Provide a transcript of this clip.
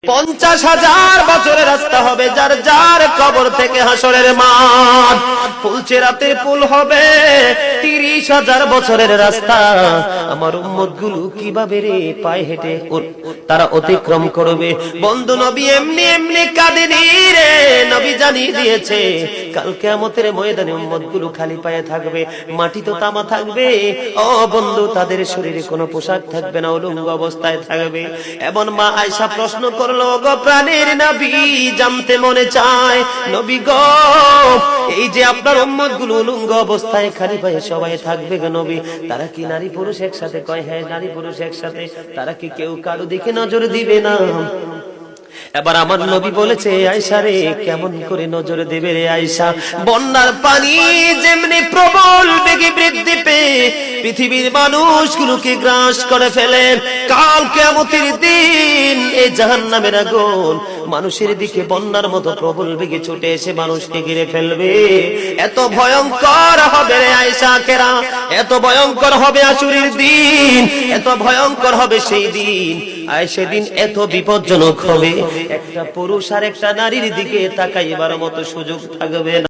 50,000 বছরের রাস্তা হবে, যার যার কবর থেকে হাসরের মাঠ। ফুলচেরাতের পুল হবে 30,000 বছরের রাস্তা। আমার উম্মত গুলো কিভাবে রে পায়ে হেঁটে তারা অতিক্রম করবে? বন্ধু নবী এমনি এমনি কাঁদেনি রে, নবী জানিয়ে দিয়েছে কাল কিয়ামতের ময়দানে উম্মত গুলো খালি পায়ে থাকবে, মাটি তো তামা থাকবে। ও বন্ধু, তাদের শরীরে কোনো পোশাক থাকবে না, উলঙ্গ অবস্থায় থাকবে। এবং মা আয়েশা প্রশ্ন করলো, গো প্রাণের নবী, জানতে মনে চায় নবী গো, এই যে আপনার উম্মত গুলো উলঙ্গ অবস্থায় খালি পায়ে সবাই থাকবে গো নবী, তারা কি নারী পুরুষ একসাথে? কয় হ্যাঁ, নারী পুরুষ একসাথে। তারা কি কেউ কারো দিকে নজর দিবে না? এবার আমার নবী বলেছে, আয়েশা রে, কেমন করে নজর দেবে রে আয়েশা? বন্যার পানি যেমনি প্রবল বেগে বৃদ্ধি পেয়ে পৃথিবীর মানুষগুলোকে গ্রাস করে ফেলে, কাল কিয়ামতের দিন এই জাহান্নামের আগুন মানুষের দিকে বন্যার মতো প্রবল বেগে ছুটে এসে মানুষকে ঘিরে ফেলবে। এত ভয়ঙ্কর হবে রে আয়েশা কেরা, এত ভয়ঙ্কর হবে আসরের দিন, এত ভয়ঙ্কর হবে সেই দিন। আর সেদিন এত বিপজ্জনক হবে, একটা পুরুষ আর একটা নারীর দিকে তাকাইবার মতো সুযোগ থাকবে না।